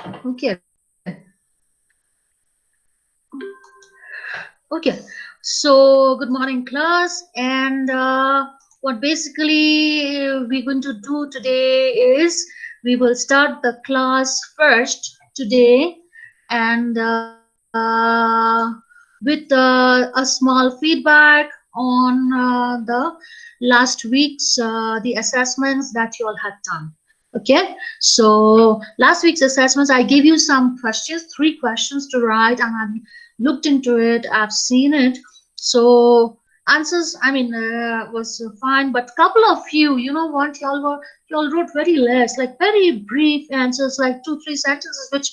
Okay. Okay. So good morning, class. And what basically we're going to do today is we will start the class first today, and with a small feedback on the last week's the assessments that you all had done. Okay, so last week's assessments, I gave you some questions, 3 questions to write, and I've looked into it, I've seen it. So answers, I mean, was fine, but couple of you know what, y'all wrote very less, like very brief answers, like 2 3 sentences, which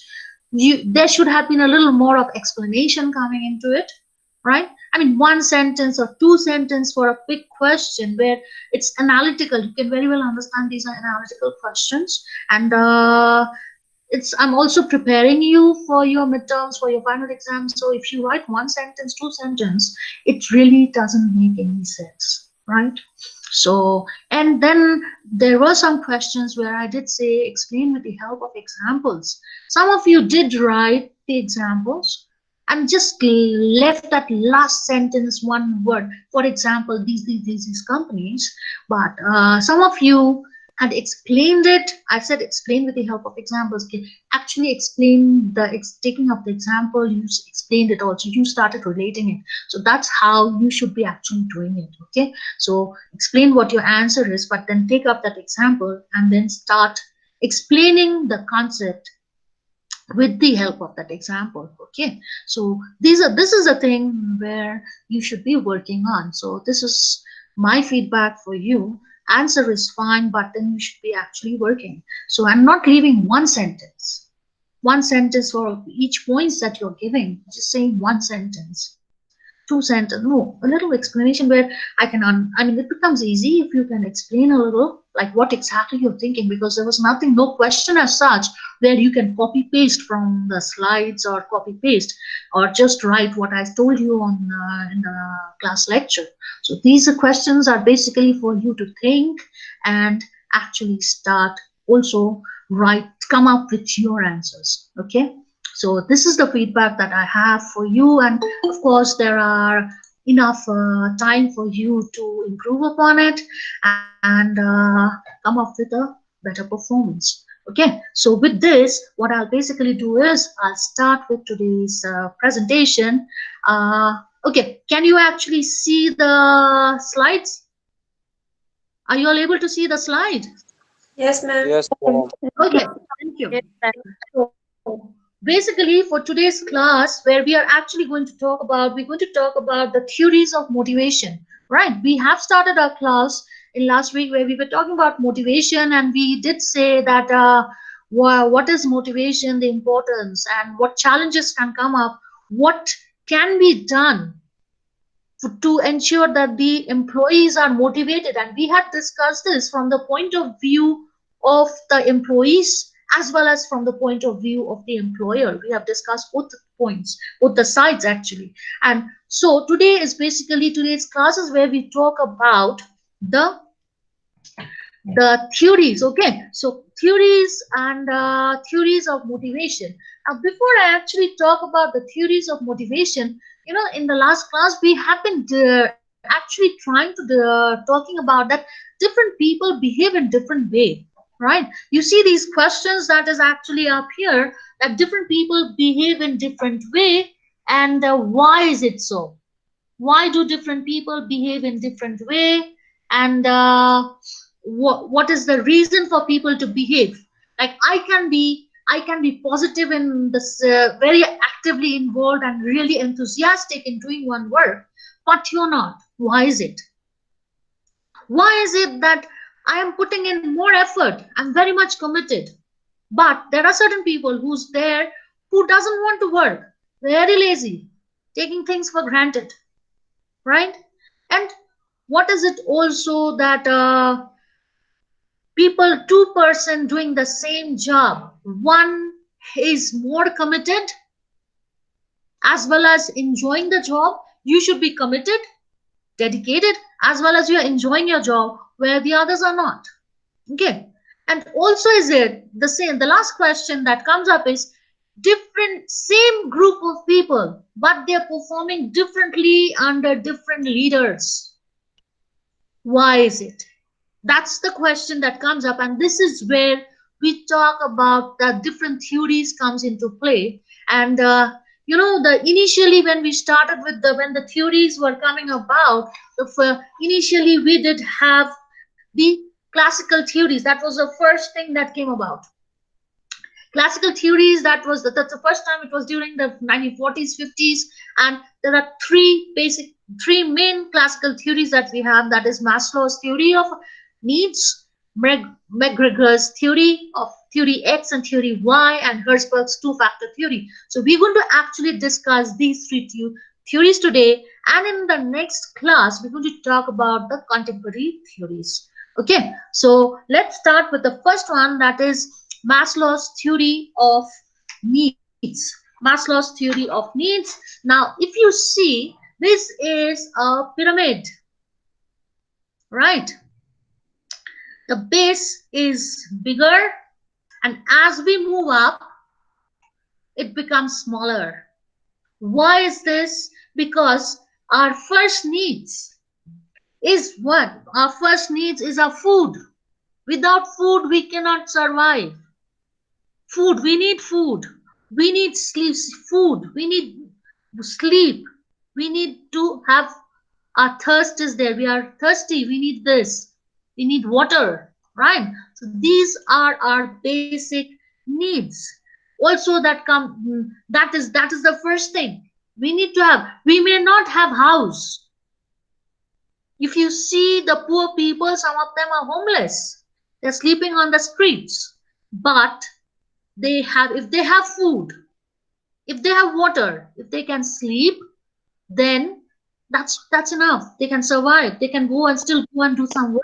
there should have been a little more of explanation coming into it, right? I mean, 1 sentence or 2 sentences for a quick question where it's analytical. You can very well understand these are analytical questions, and it's I'm also preparing you for your midterms, for your final exams. So if you write 1 sentence, 2 sentence, it really doesn't make any sense, right? So, and then there were some questions where I did say explain with the help of examples. Some of you did write the examples and just left that last sentence, 1 word. For example, these companies. But some of you had explained it. I said explain with the help of examples. Okay, actually explain the taking up the example. You explained it also. You started relating it. So that's how you should be actually doing it. Okay, so explain what your answer is, but then take up that example and then start explaining the concept with the help of that example. Okay, so this is a thing where you should be working on. So this is my feedback for you. Answer is fine, but then you should be actually working. So I'm not leaving 1 sentence for each points that you're giving, just saying 1 sentence, 2 sentence. No, a little explanation where I can I mean, it becomes easy if you can explain a little like what exactly you're thinking, because there was nothing, no question as such where you can copy paste from the slides or copy paste or just write what I told you on in the class lecture. So these questions are basically for you to think and actually start also write, come up with your answers. Okay, so this is the feedback that I have for you, and of course there are enough time for you to improve upon it and come up with a better performance. Okay, so with this, what I'll basically do is I'll start with today's presentation. Okay, can you actually see the slides? Are you all able to see the slide? Yes, ma'am. Yes, ma'am. Okay, thank you. Yes, So basically for today's class, where we are actually going to talk about, we're going to talk about the theories of motivation, right? We have started our class in last week where we were talking about motivation, and we did say that what is motivation, the importance, and what challenges can come up, what can be done to ensure that the employees are motivated. And we had discussed this from the point of view of the employees as well as from the point of view of the employer. We have discussed both the points, both the sides actually. And so today is basically today's classes where we talk about the theories. Okay, so theories and theories of motivation. Now before I actually talk about the theories of motivation, you know, in the last class we have been actually trying to talking about that different people behave in different way, right? You see these questions that is actually up here, that different people behave in different way, and why is it so? Why do different people behave in different way? And what is the reason for people to behave? Like I can be positive in this, very actively involved and really enthusiastic in doing one work, but you're not. Why is it? Why is it that I am putting in more effort, I'm very much committed, but there are certain people who's there who doesn't want to work, very lazy, taking things for granted, right? And what is it also that people, 2 person doing the same job, one is more committed as well as enjoying the job. You should be committed, dedicated, as well as you're enjoying your job, where the others are not. Okay, And also is it the same? The last question that comes up is different, same group of people, but they're performing differently under different leaders. Why is it? That's the question that comes up, and this is where we talk about the different theories comes into play. And the initially when we started with the when the theories were coming about, initially we did have the classical theories. That was the first thing that came about. Classical theories, that's the first time. It was during the 1940s, 50s, and there are three main classical theories that we have. That is Maslow's theory of needs, McGregor's theory of theory X and theory Y, and Herzberg's two-factor theory. So we're going to actually discuss these three theories today, and in the next class we're going to talk about the contemporary theories. Okay, so let's start with the first one, that is Maslow's theory of needs. Maslow's theory of needs. Now, if you see, this is a pyramid, right? The base is bigger, and as we move up, it becomes smaller. Why is this? Because our first needs is what? Our first needs is our food. Without food, we cannot survive. Food, we need food. We need sleep, food. We need sleep. We need to have our thirst is there. We are thirsty. We need this. We need water, right? So these are our basic needs. Also, that is the first thing we need to have. We may not have house. If you see the poor people, some of them are homeless. They're sleeping on the streets. But if they have food, if they have water, if they can sleep, then that's enough. They can survive. They can go and still go and do some work.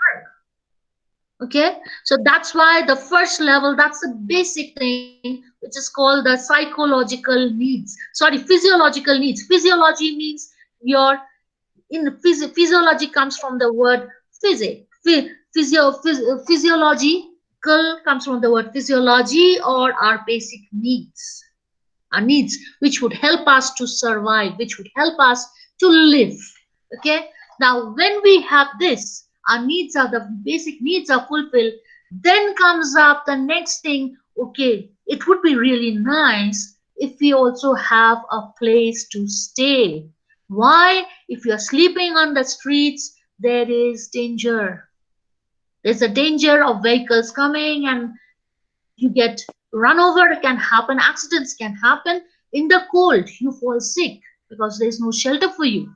Okay, so that's why the first level, that's the basic thing, which is called the psychological needs. Sorry, physiological needs. Physiology means your physiology comes from the word physic. Physiological comes from the word physiology, or our basic needs. Our needs, which would help us to survive, which would help us to live. Okay, now when we have this, our needs are the basic needs are fulfilled, then comes up the next thing. Okay, it would be really nice if we also have a place to stay. Why? If you're sleeping on the streets, there is danger. There's a danger of vehicles coming, and you get run over. It can happen. Accidents can happen. In the cold, you fall sick because there's no shelter for you.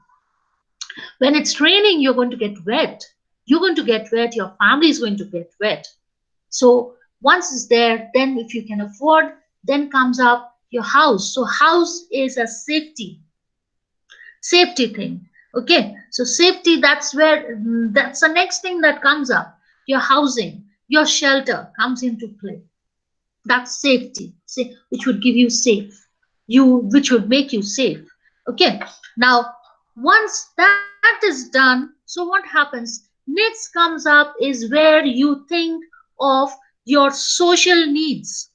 When it's raining, you're going to get wet. You're going to get wet. Your family is going to get wet. So once it's there, then if you can afford, then comes up your house. So house is a safety thing. Okay, so safety, that's the next thing that comes up. Your housing, your shelter comes into play. That's safety, which would give you which would make you safe. Okay, now once that is done, so what happens next comes up is where you think of your social needs.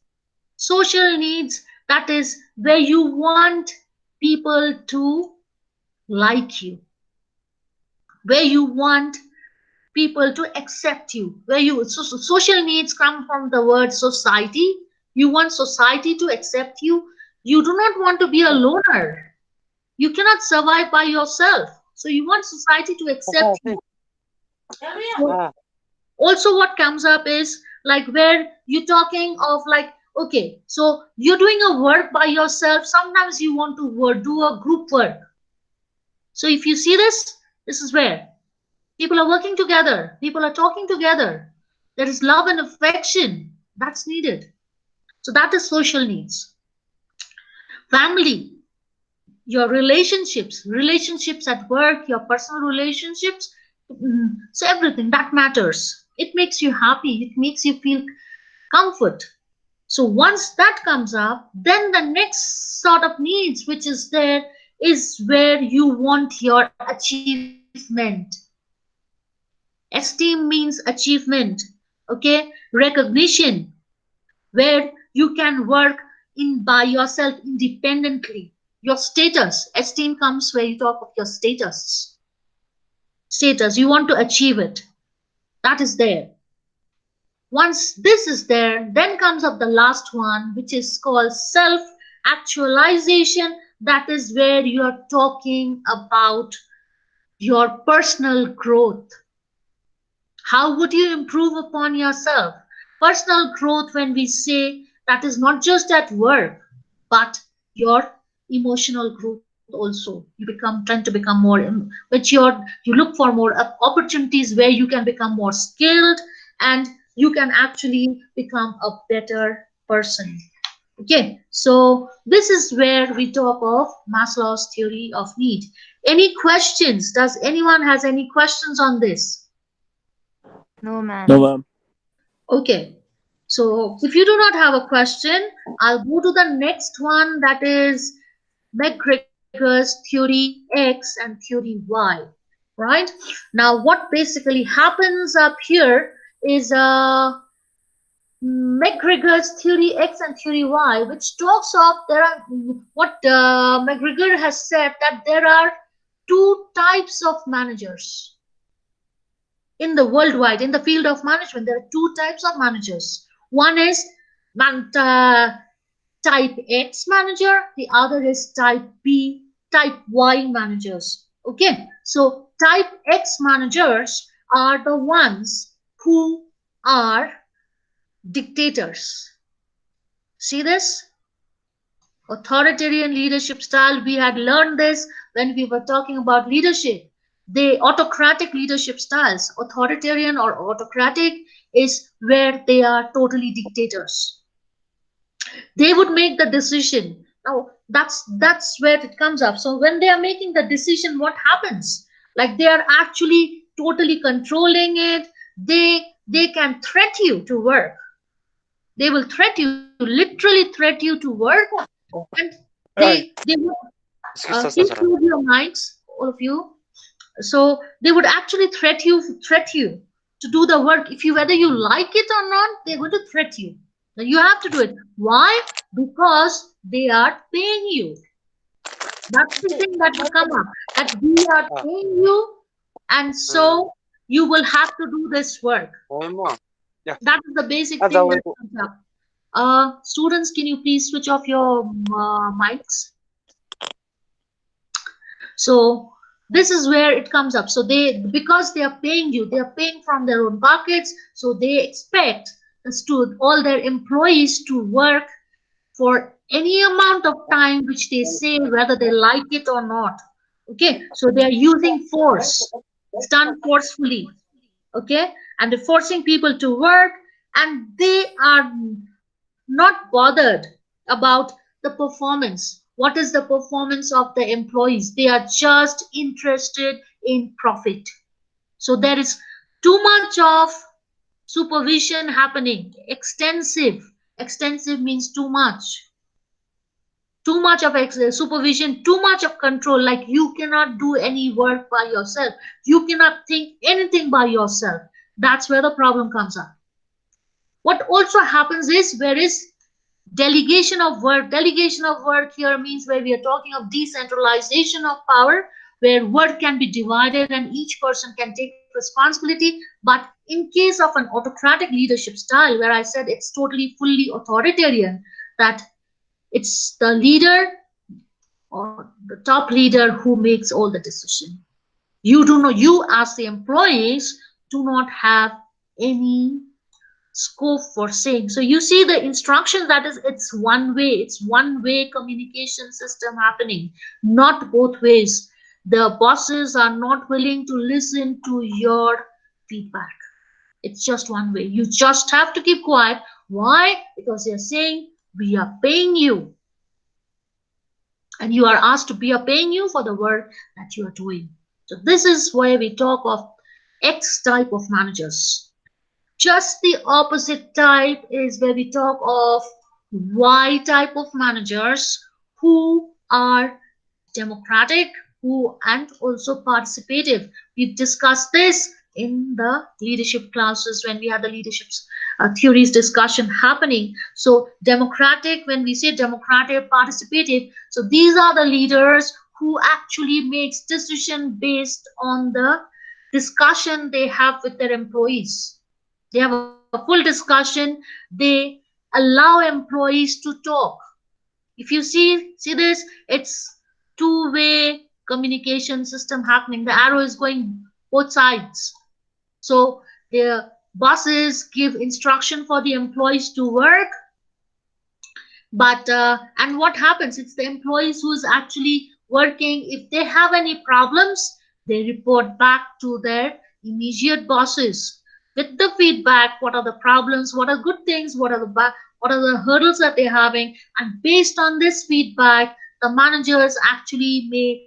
Social needs, that is where you want people to like you, where you want people to accept you, where social needs come from the word society. You want society to accept you. You do not want to be a loner. You cannot survive by yourself, so you want society to accept you. So also what comes up is like where you're talking of like, okay, so you're doing a work by yourself. Sometimes you want to do a group work. So if you see this is where people are working together. People are talking together. There is love and affection that's needed. So that is social needs. Family, your relationships at work, your personal relationships. So everything that matters. It makes you happy. It makes you feel comfort. So once that comes up, then the next sort of needs which is there is where you want your achievement. Esteem means achievement. Okay, recognition, where you can work in by yourself independently. Your status, esteem comes where you talk of your status, you want to achieve it, that is there. Once this is there, then comes up the last one, which is called self actualization. That is where you are talking about your personal growth. How would you improve upon yourself? Personal growth, when we say, that is not just at work, but your emotional growth also. You become trying to become more mature. You look for more opportunities where you can become more skilled, and you can actually become a better person. Okay, so this is where we talk of Maslow's theory of need. Any questions? Does anyone has any questions on this? No, No, ma'am. ma'am. Okay, so if you do not have a question, I'll go to the next one, that is McGregor's theory X and theory Y. Right? Now, what basically happens up here is McGregor's theory X and theory Y, which talks of there are what McGregor has said, that there are two types of managers in the worldwide in the field of management. There are two types of managers. One is man, type X manager, the other is type B, type Y managers. Okay, so type X managers are the ones who are dictators. See this? Authoritarian leadership style. We had learned this when we were talking about leadership. The autocratic leadership styles, authoritarian or autocratic, is where they are totally dictators. They would make the decision. Now that's where it comes up. So when they are making the decision, what happens? Like, they are actually totally controlling it. They can threat you to work. They will threat you, literally threat you to work. And they would please close your mics, all of you. So they would actually threat you to do the work. If you, whether you like it or not, they're going to threat you. Now you have to do it. Why? Because they are paying you. That's the thing that will come up. That we are paying you, and so you will have to do this work. That is the basic thing that comes up. Students, can you please switch off your mics? So this is where it comes up. So they, because they are paying you, they are paying from their own pockets. So they expect all their employees to work for any amount of time which they say, whether they like it or not. Okay, so they are using force. It's done forcefully. Okay, and they're forcing people to work, and they are not bothered about the performance. What is the performance of the employees? They are just interested in profit. So there is too much of supervision happening. Extensive means too much. Too much of supervision, too much of control. Like, you cannot do any work by yourself. You cannot think anything by yourself. That's where the problem comes up. What also happens is, where is delegation of work? Delegation of work here means where we are talking of decentralization of power, where work can be divided and each person can take responsibility. But in case of an autocratic leadership style, where I said it's totally fully authoritarian, that it's the leader or the top leader who makes all the decision. You do not, you as the employees do not have any scope for saying. So you see the instructions, that is, it's one way communication system happening, not both ways. The bosses are not willing to listen to your feedback. It's just one way. You just have to keep quiet. Why? Because they're saying, we are paying you, and you are asked to be paying you for the work that you are doing. So this is where we talk of X type of managers. Just the opposite type is where we talk of Y type of managers, who are democratic, who and also participative. We've discussed this, in the leadership classes when we had the leadership theories discussion happening. So democratic, when we say democratic, participative, so these are the leaders who actually makes decision based on the discussion they have with their employees. They have a full discussion. They allow employees to talk. If you see this, it's two-way communication system happening. The arrow is going both sides. So the bosses give instruction for the employees to work, but and what happens, it's the employees who's actually working. If they have any problems, they report back to their immediate bosses with the feedback. What are the problems, what are good things, what are the hurdles that they're having, and based on this feedback, the managers actually make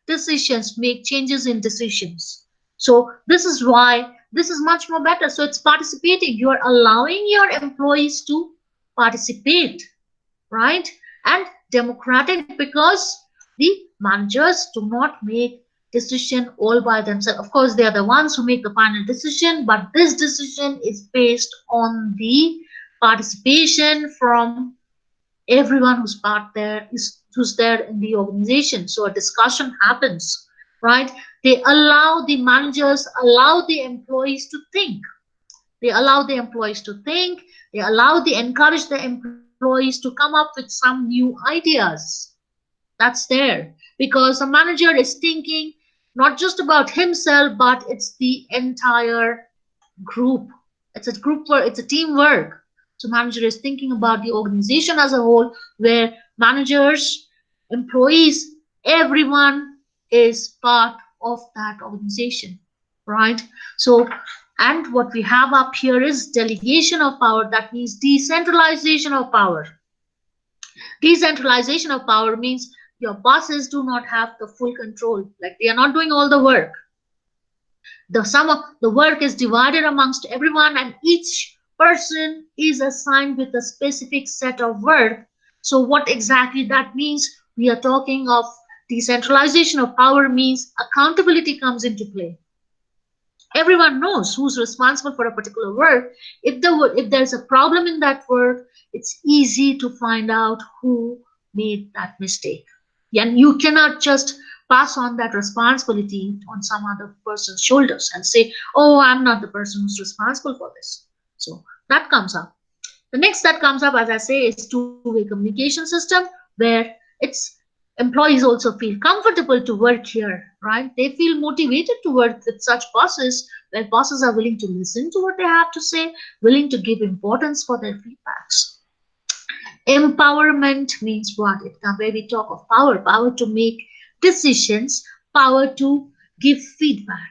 decisions, make changes in decisions. So this is why this is much more better. So it's participating, you are allowing your employees to participate, right? And democratic because the managers do not make decision all by themselves. Of course, they are the ones who make the final decision, but this decision is based on the participation from everyone who's part there, is who's there in the organization. So a discussion happens, right? They allow the managers, allow the employees to think. They allow the employees to think. They allow the encourage the employees to come up with some new ideas. That's there because a manager is thinking not just about himself, but it's the entire group. It's a group work, it's a teamwork. So manager is thinking about the organization as a whole, where managers, employees, everyone is part of that organization, right? So and what we have up here is delegation of power. That means decentralization of power. Decentralization of power means your bosses do not have the full control. Like they are not doing all the work. The sum of the work is divided amongst everyone, and each person is assigned with a specific set of work. So what exactly that means? We are talking of decentralization of power means accountability comes into play. Everyone knows who's responsible for a particular work. If there's a problem in that work, it's easy to find out who made that mistake. And you cannot just pass on that responsibility on some other person's shoulders and say, oh, I'm not the person who's responsible for this. So that comes up. The next that comes up, as I say, is two-way communication system, where it's employees also feel comfortable to work here, right? They feel motivated to work with such bosses, where bosses are willing to listen to what they have to say, willing to give importance for their feedbacks. Empowerment means what? It comes where we talk of power, power to make decisions, power to give feedback.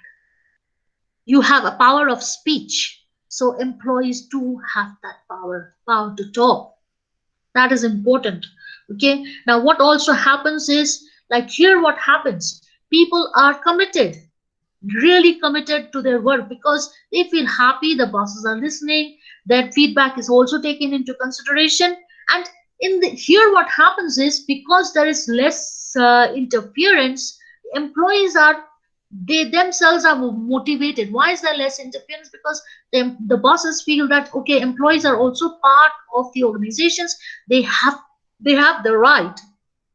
You have a power of speech. So employees do have that power, power to talk. That is important. Okay. Now, what also happens is like here, what happens? People are committed, really committed to their work because they feel happy, the bosses are listening, their feedback is also taken into consideration. And in the here, what happens is because there is less interference, employees are they themselves are motivated. Why is there less interference? Because the bosses feel that okay, employees are also part of the organizations. They have they have the right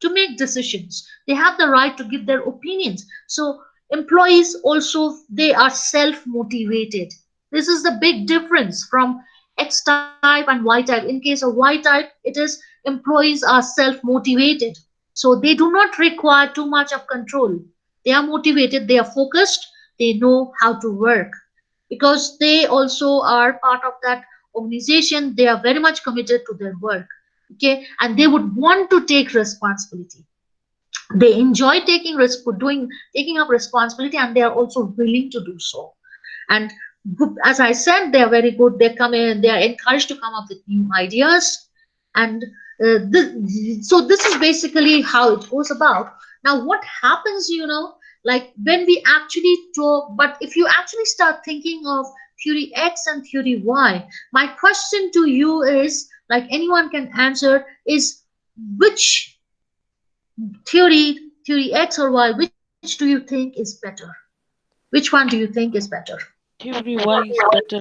to make decisions. They have the right to give their opinions. So employees also they are self motivated. This is the big difference from X type and Y type. In case of Y type, it is employees are self motivated, so they do not require too much of control. They are motivated, they are focused, they know how to work because they also are part of that organization. They are very much committed to their work, okay, and they would want to take responsibility. They enjoy taking risk for doing taking up responsibility, and they are also willing to do so. And as I said, they are very good. They come in, they are encouraged to come up with new ideas. And so this is basically how it goes about. Now what happens, like when we actually talk, but if you actually start thinking of theory X and theory Y, my question to you is, like anyone can answer, is which theory X or Y, which do you think is better? Which one do you think is better? theory why is better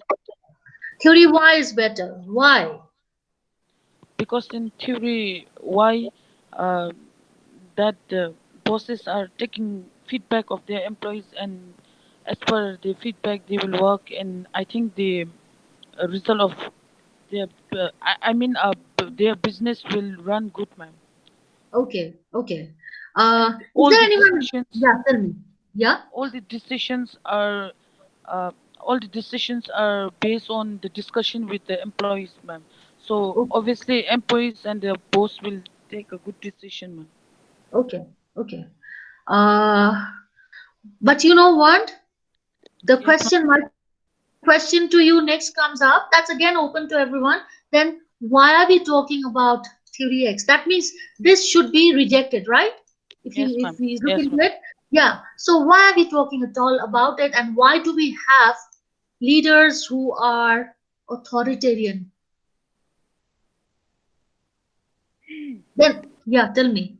Theory Y is better. Why? because in theory why uh, that the bosses are taking feedback of their employees, and as per the feedback they will work, and I think the result of their their business will run good, ma'am. Okay, okay. And Is there anyone? Yeah, tell me. Yeah. all the decisions are uh, all the decisions are based on the discussion with the employees, ma'am. So Okay, obviously employees and their boss will take a good decision, ma'am. okay, okay. Uh, but you know what? The Yes, ma'am. question, my question to you next comes up. That's again open to everyone. Then why are we talking about theory X? That means this should be rejected, right? If Yes, we ma'am. look into Yes, it, ma'am. yeah. So why are we talking at all about it, and why do we have leaders who are authoritarian? Then, yeah, tell me.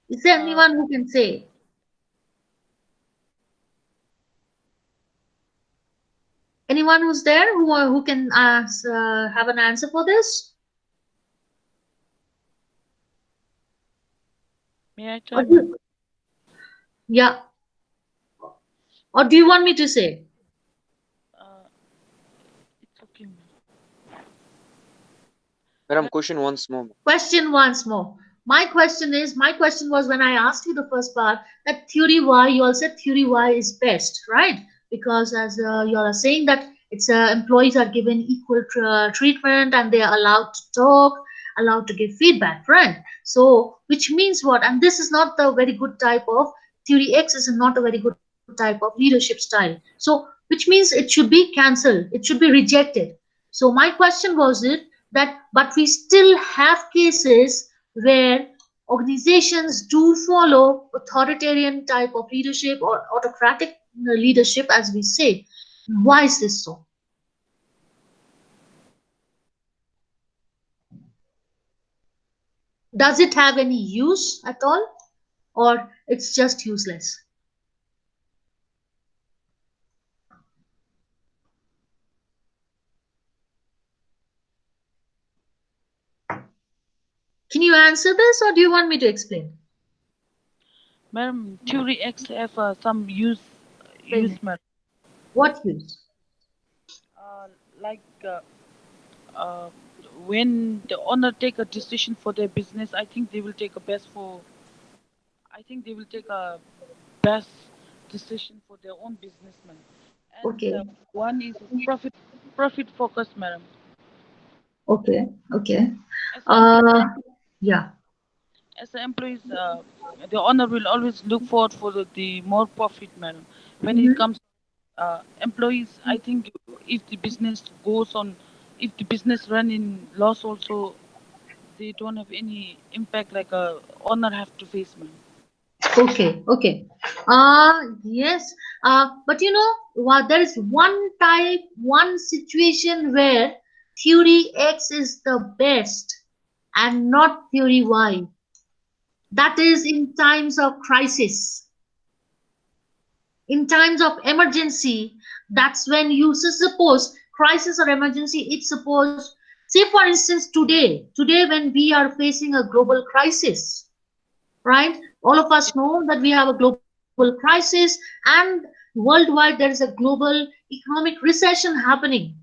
Is there uh, anyone who can say? Anyone who's there who can have an answer for this? may I Or try, ma'am? do, yeah, or do you want me to say? uh, it's okay, ma'am. Madam, Ma'am, question once more. Question once more. My question was when I asked you the first part that theory Y, you all said theory Y is best, right? Because as you all are saying that it's employees are given equal treatment and they are allowed to talk, allowed to give feedback, right? So, which means what? And this is not the very good type of theory X is not a very good type of leadership style. So, which means it should be cancelled, it should be rejected. So, my question was it that but we still have cases where organizations do follow authoritarian type of leadership or autocratic leadership as we say. Why is this so? Does it have any use at all, or it's just useless? Can you answer this or do you want me to explain? Madam, theory X have some Explain use, it. madam. What use? uh, like uh, when the owner take a decision for their business, I think they will take a best decision for their own businessman. And Okay, one is profit focus, madam. okay, okay. As an uh yeah. employees, the owner will always look forward for the more profit, madam. When it Mhm. comes employees, I think if the business goes on, if the business run in loss also, they don't have any impact like a owner have to face, madam. Okay, okay. Yes. But you know what? There is one type, one situation where theory X is the best and not theory Y. That is in times of crisis, in times of emergency. That's when you suppose crisis or emergency. It's suppose, say for instance, today when we are facing a global crisis, right? All of us know that we have a global crisis and worldwide there is a global economic recession happening.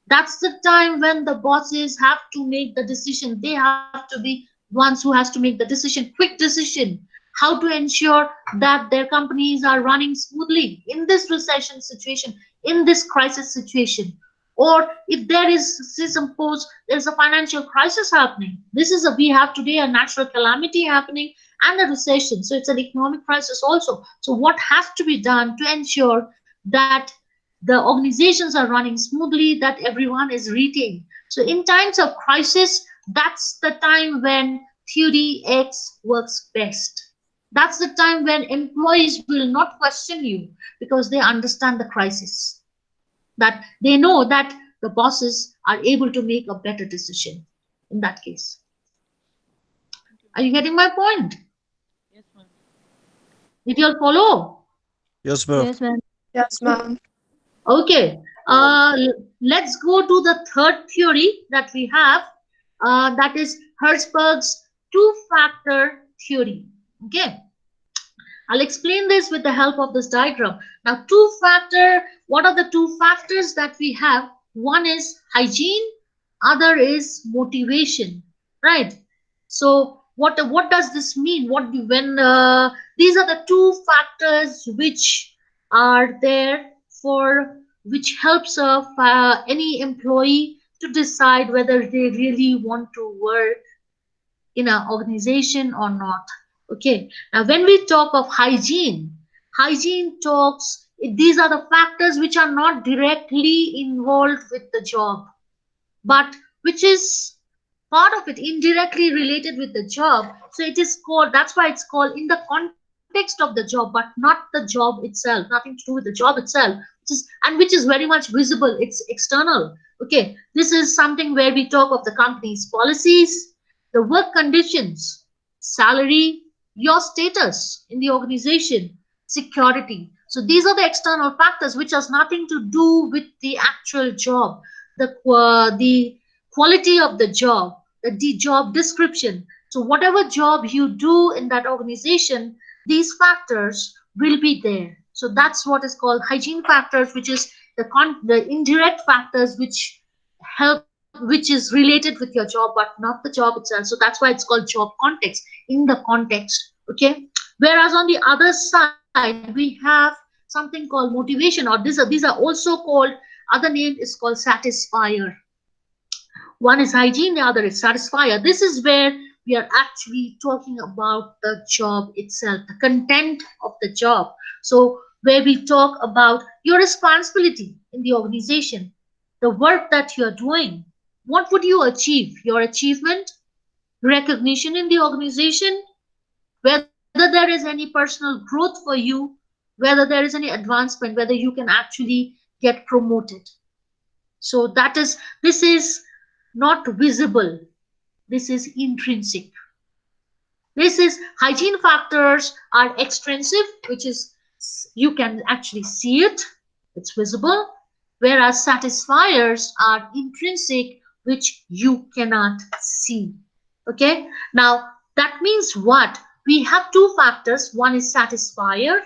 That's the time when the bosses have to make the decision. They have to be ones who has to make the decision, quick decision, how to ensure that their companies are running smoothly in this recession situation, in this crisis situation. Or if there is, say suppose there's a financial crisis happening. This is a we have today a natural calamity happening and a recession. So it's an economic crisis also. So what has to be done to ensure that the organizations are running smoothly, that everyone is retained. So in times of crisis, that's the time when theory X works best. That's the time when employees will not question you because they understand the crisis, that they know that the bosses are able to make a better decision in that case. Thank you, Are you ma'am. getting my point? Yes, ma'am. Did you all follow? Yes, ma'am. Yes, ma'am. Yes, ma'am. Okay, let's go to the third theory that we have. That is Hertzberg's two-factor theory. Okay, I'll explain this with the help of this diagram. Now, two-factor, what are the two factors that we have? One is hygiene, other is motivation, right? So, what does this mean? When these are the two factors which are there for which helps any employee to decide whether they really want to work in an organization or not. Okay, now when we talk of hygiene, hygiene talks, these are the factors which are not directly involved with the job, but which is part of it, indirectly related with the job. So it is called, that's why it's called in the context of the job, but not the job itself, nothing to do with the job itself, which is very much visible, it's external. Okay, this is something where we talk of the company's policies, the work conditions, salary, your status in the organization, security. So these are the external factors which has nothing to do with the actual job, the quality of the job, the job description. So whatever job you do in that organization, these factors will be there. So that's what is called hygiene factors, which is the indirect factors which help, which is related with your job, but not the job itself. So that's why it's called job context, in the context. Okay. Whereas on the other side, we have something called motivation, or these are also called, other name is called satisfier. One is hygiene, the other is satisfier. This is where we are actually talking about the job itself, the content of the job. So, where we talk about your responsibility in the organization, the work that you are doing, what would you achieve? Your achievement, recognition in the organization, whether there is any personal growth for you, whether there is any advancement, whether you can actually get promoted. So this is not visible. This is intrinsic. This is hygiene factors are extrinsic, which is you can actually see it, it's visible, whereas satisfiers are intrinsic, which you cannot see. Okay, now that means what? We have two factors. One is satisfier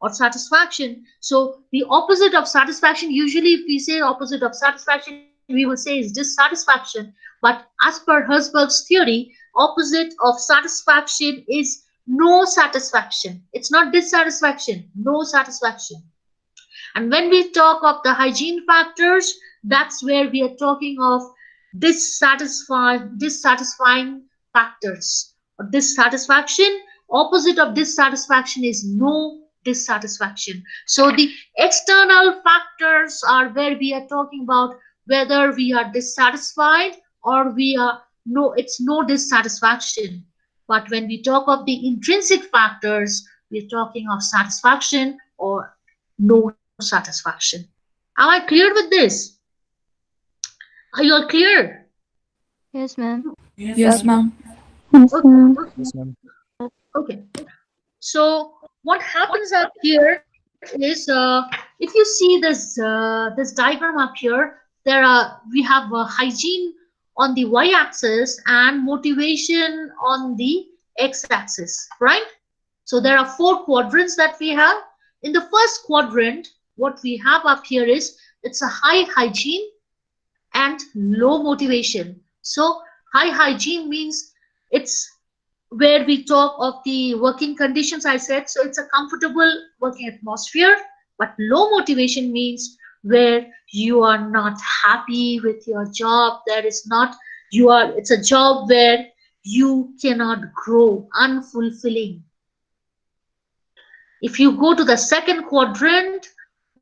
or satisfaction. So the opposite of satisfaction, usually if we say opposite of satisfaction, we will say is dissatisfaction. But as per Herzberg's theory, opposite of satisfaction is no satisfaction. It's not dissatisfaction, no satisfaction. And when we talk of the hygiene factors, that's where we are talking of dissatisfying factors or dissatisfaction. Opposite of dissatisfaction is no dissatisfaction. So the external factors are where we are talking about whether we are dissatisfied or we are no, it's no dissatisfaction. But when we talk of the intrinsic factors, we're talking of satisfaction or no satisfaction. Am I clear with this? Are you all clear? Yes, ma'am. Yes, ma'am. Yes, Okay. ma'am. Yes, ma'am. Okay. So what happens up here is, if you see this diagram up here, we have hygiene on the y-axis and motivation on the x-axis, right? So there are four quadrants that we have. In the first quadrant, what we have up here is it's a high hygiene and low motivation. So high hygiene means it's where we talk of the working conditions I said. So it's a comfortable working atmosphere, but low motivation means where you are not happy with your job. There is not, it's a job where you cannot grow, unfulfilling. If you go to the second quadrant,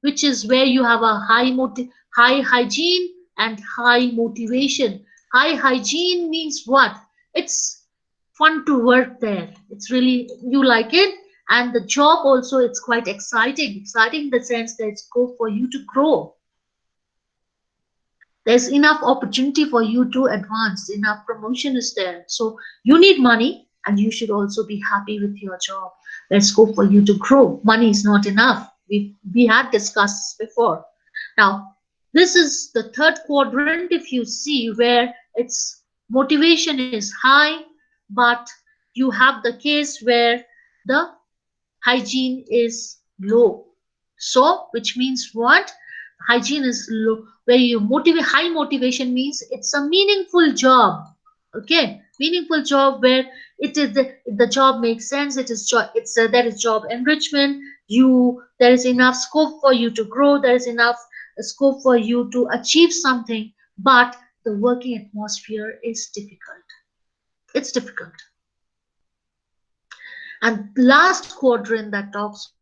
which is where you have a high hygiene and high motivation. High hygiene means what? It's fun to work there. It's really, you like it, and the job also, it's quite exciting. Exciting in the sense that it's scope for you to grow. There's enough opportunity for you to advance, enough promotion is there. So you need money and you should also be happy with your job. There's scope for you to grow. Money is not enough. We had discussed before. Now, this is the third quadrant, if you see, where its motivation is high, but you have the case where the hygiene is low. So, which means what? Hygiene is low. Where you motivate, high motivation means it's a meaningful job. Okay, meaningful job where it is the job makes sense. It is job. There is job enrichment. There is enough scope for you to grow. There is enough scope for you to achieve something. But the working atmosphere is difficult. It's difficult. And last quadrant that talks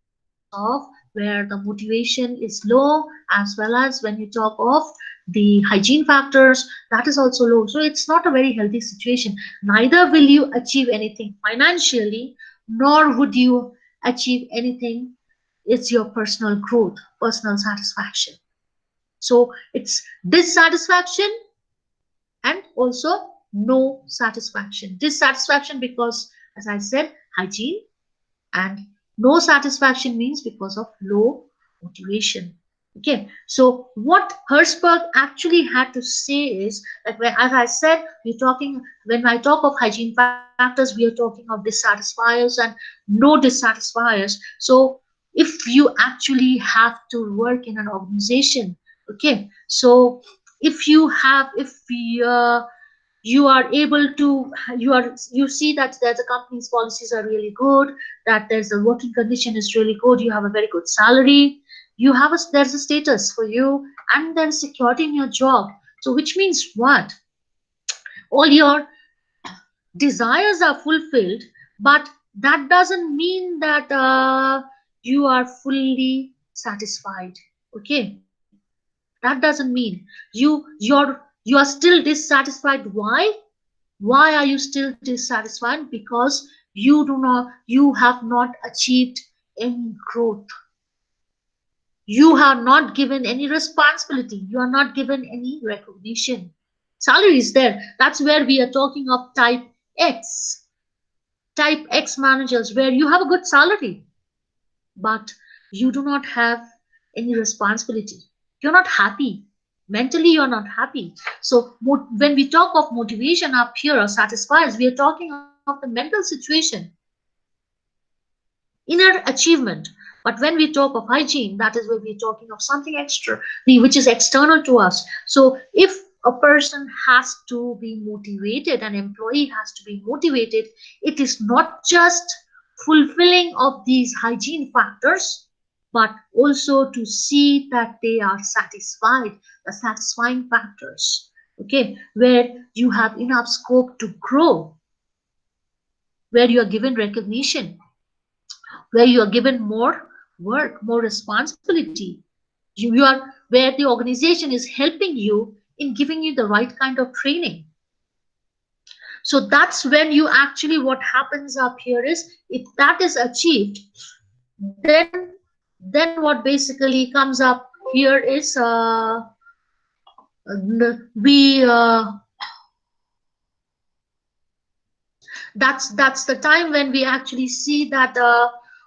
of where the motivation is low, as well as when you talk of the hygiene factors, that is also low. So it's not a very healthy situation. Neither will you achieve anything financially, nor would you achieve anything. It's your personal growth, personal satisfaction. So it's dissatisfaction and also no satisfaction. Dissatisfaction because, as I said, hygiene, and no satisfaction means because of low motivation. Okay, so what Herzberg actually had to say is that, as I said, we're talking, when I talk of hygiene factors, we are talking of dissatisfiers and no dissatisfiers. So if you actually have to work in an organization, okay, so if we you are able to you see that the company's policies are really good, that there's a working condition is really good, you have a very good salary, there's a status for you, and there's security in your job. So which means what? All your desires are fulfilled, but that doesn't mean that you are fully satisfied. Okay, that doesn't mean you are still dissatisfied. Why are you still dissatisfied? Because you have not achieved any growth. You are not given any responsibility. You are not given any recognition. Salary is there. That's where we are talking of X. Type X managers, where you have a good salary, but you do not have any responsibility. You're not happy. Mentally, you're not happy. So when we talk of motivation up here or satisfiers, we are talking of the mental situation, inner achievement. But when we talk of hygiene, that is where we're talking of something extra, which is external to us. So if a person has to be motivated, an employee has to be motivated, it is not just fulfilling of these hygiene factors, but also to see that they are satisfied, the satisfying factors, okay, where you have enough scope to grow, where you are given recognition, where you are given more work, more responsibility. You are where the organization is helping you in giving you the right kind of training. So that's when you actually, what happens up here is, if that is achieved, then what basically comes up here is we that's the time when we actually see that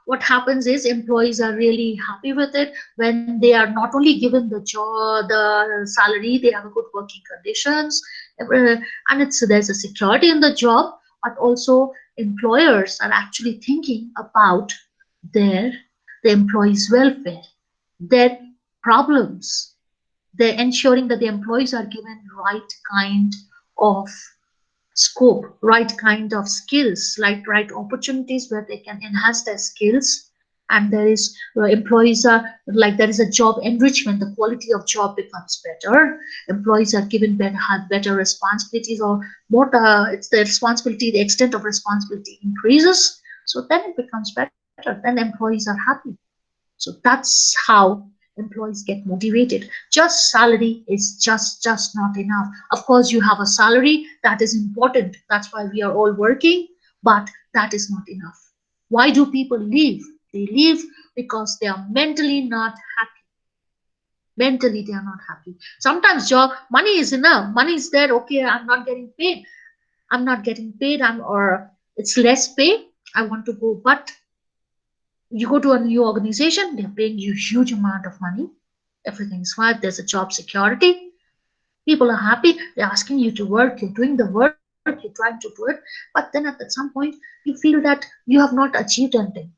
what happens is employees are really happy with it, when they are not only given the job, the salary, they have good working conditions, and there's a security in the job, but also employers are actually thinking about their the employees welfare, their problems. They're ensuring that the employees are given right kind of scope, right kind of skills, like right opportunities where they can enhance their skills. And there is employees are like, there is a job enrichment, the quality of job becomes better, employees are given better, have better responsibilities, or more it's the responsibility, the extent of responsibility increases, so then it becomes better, then employees are happy. So that's how employees get motivated. Just salary is just not enough. Of course, you have a salary, that is important. That's why we are all working, but that is not enough. Why do people leave? They leave because they are mentally not happy. Mentally, they are not happy. Sometimes job money is enough. Money is there. Okay, I'm not getting paid. I'm not getting paid. Or it's less pay. I want to go, but You go to a new organization, they're paying you huge amount of money. Everything's fine. There's a job security. People are happy. They're asking you to work. You're doing the work. You're trying to do it. But then at some point, you feel that you have not achieved anything.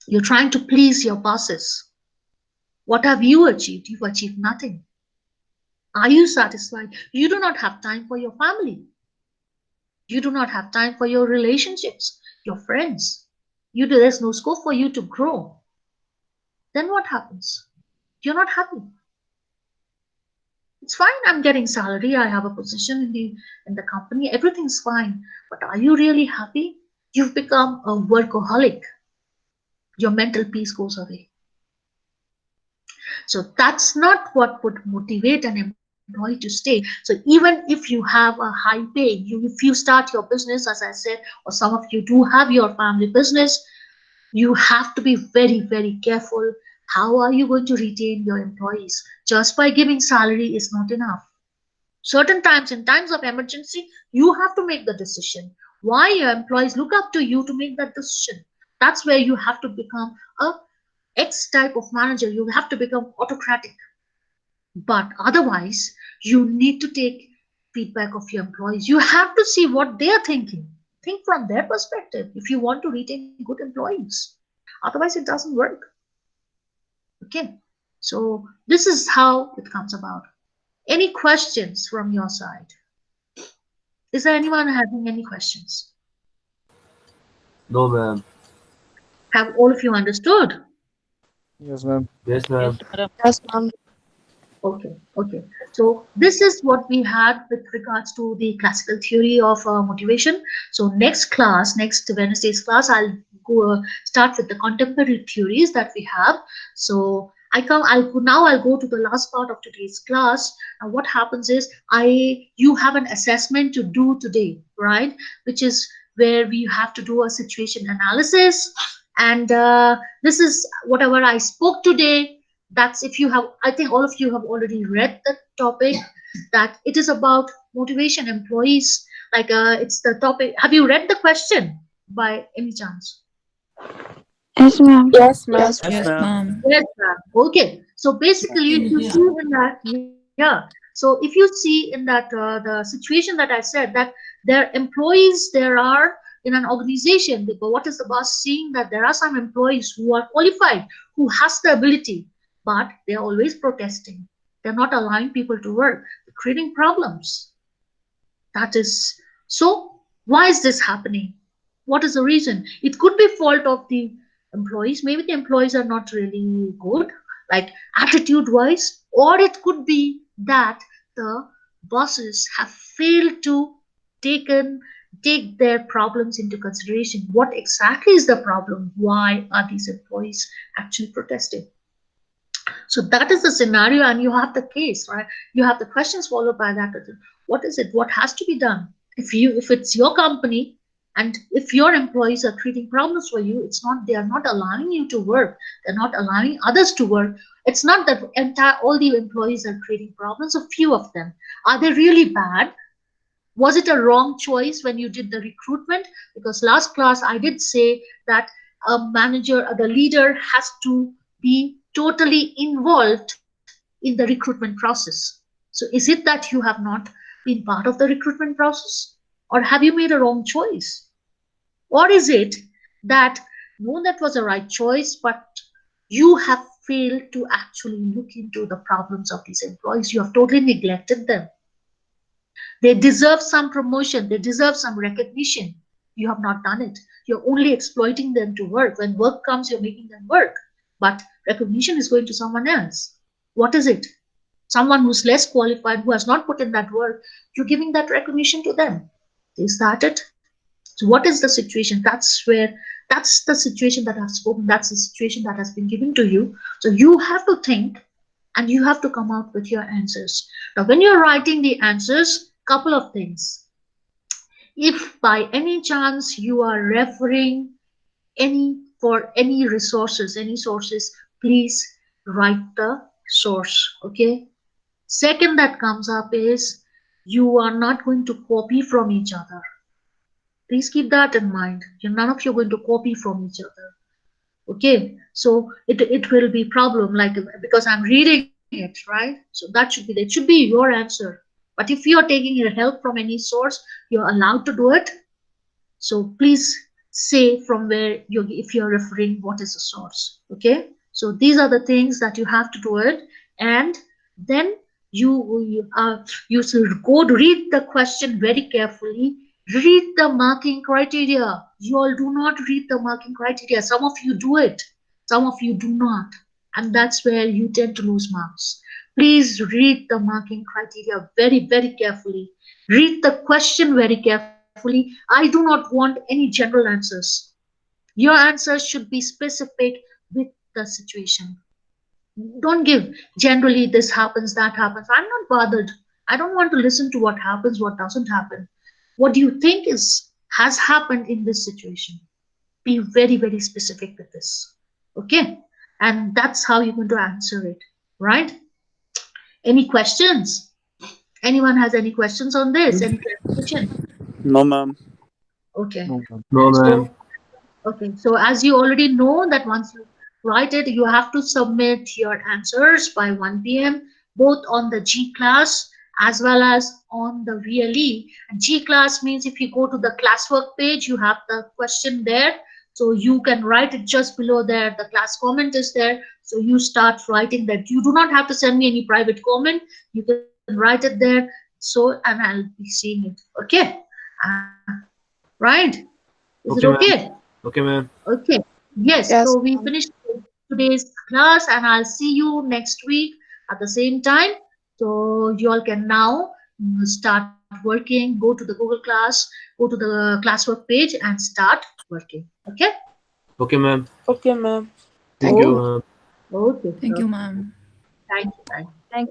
You're trying to please your bosses. What have you achieved? You've achieved nothing. Are you satisfied? You do not have time for your family. You do not have time for your relationships, your friends. There's no scope for you to grow. Then what happens? You're not happy. It's fine, I'm getting salary, I have a position in the company, everything's fine. But are you really happy? You've become a workaholic. Your mental peace goes away. So that's not what would motivate an employee to stay. So even if you have a high pay, if you start your business, as I said, or some of you do have your family business, you have to be very, very careful. How are you going to retain your employees? Just by giving salary is not enough. Certain times, in times of emergency, you have to make the decision. Why your employees look up to you to make that decision? That's where you have to become a X type of manager. You have to become autocratic. But otherwise, you need to take feedback of your employees. You have to see what they are thinking. Think from their perspective if you want to retain good employees. Otherwise, it doesn't work. Okay. So this is how it comes about. Any questions from your side? Is there anyone having any questions? No, ma'am. Have all of you understood? Yes, ma'am. Yes, Yes, ma'am. madam. Yes, ma'am. Okay, okay. So this is what we had with regards to the classical theory of motivation. So next class, next Wednesday's class, I'll start with the contemporary theories that we have. So I'll go to the last part of today's class. And what happens is you have an assessment to do today, right? Which is where we have to do a situation analysis. And this is whatever I spoke today. That's if you have, I think all of you have already read the topic, that it is about motivation employees. Like it's the topic. Have you read the question by any chance? Yes, ma'am. Yes, ma'am. Yes, Yes, ma'am. Yes, ma'am. ma'am. Yes, ma'am. Okay. So basically, if you see in that, yeah. So if you see in that the situation that I said, that there are employees, there are in an organization, because what is the boss seeing, that there are some employees who are qualified, who has the ability, but they are always protesting. They're not allowing people to work, creating problems. That is so. Why is this happening? What is the reason? It could be fault of the employees. Maybe the employees are not really good, like attitude wise, or it could be that the bosses have failed to taken take their problems into consideration. What exactly is the problem? Why are these employees actually protesting? So that is the scenario, and you have the case, right? You have the questions followed by that. What is it? What has to be done? If it's your company, and if your employees are creating problems for you, it's not, they are not allowing you to work. They're not allowing others to work. It's not that entire all the employees are creating problems. A few of them. Are they really bad? Was it a wrong choice when you did the recruitment? Because last class I did say that a manager, the leader has to be totally involved in the recruitment process. So is it that you have not been part of the recruitment process? Or have you made a wrong choice? Or is it that no, that was a right choice, but you have failed to actually look into the problems of these employees? You have totally neglected them. They deserve some promotion, they deserve some recognition. You have not done it. You're only exploiting them to work. When work comes, you're making them work. But recognition is going to someone else. What is it? Someone who's less qualified, who has not put in that work, you're giving that recognition to them. Is that it? So what is the situation? That's the situation that I've spoken. That's the situation that has been given to you. So you have to think and you have to come out with your answers. Now, when you're writing the answers, couple of things. If by any chance you are referring any resources, any sources, please write the source. Okay. Second that comes up is you are not going to copy from each other. Please keep that in mind. None of you are going to copy from each other. Okay, so it will be problem, like because I'm reading it, right? So that should be your answer. But if you're taking your help from any source, you're allowed to do it. So please say from where you, if you're referring, what is the source. Okay, so these are the things that you have to do it. And then you should go to read the question very carefully. Read the marking criteria. You all do not read the marking criteria. Some of you do it, some of you do not, and that's where you tend to lose marks. Please read the marking criteria very carefully. Read the question very carefully. I do not want any general answers. Your answers should be specific with the situation. Don't give generally this happens, that happens. I'm not bothered. I don't want to listen to what happens, what doesn't happen. What do you think is has happened in this situation? Be very specific with this. Okay? And that's how you're going to answer it. Right? Any questions? Anyone has any questions on this? Any clarification? No, ma'am. Okay. No, ma'am. No, ma'am. So okay, so as you already know that once you write it, you have to submit your answers by 1 p.m. both on the G class as well as on the really. G class means if you go to the classwork page, you have the question there. So you can write it just below there. The class comment is there. So you start writing that. You do not have to send me any private comment. You can write it there. So, and I'll be seeing it. Okay. Uh, right. Is it Okay, okay? ma'am. Okay, ma'am. Okay. Yes. So Yes, we ma'am. finished today's class, and I'll see you next week at the same time. So you all can now start working. Go to the Google Class, go to the classwork page, and start working. Okay. Okay, ma'am. Okay, ma'am. Thank Thank you, you. Oh, ma'am. okay. Thank you, Okay. ma'am. Thank you. Thank you.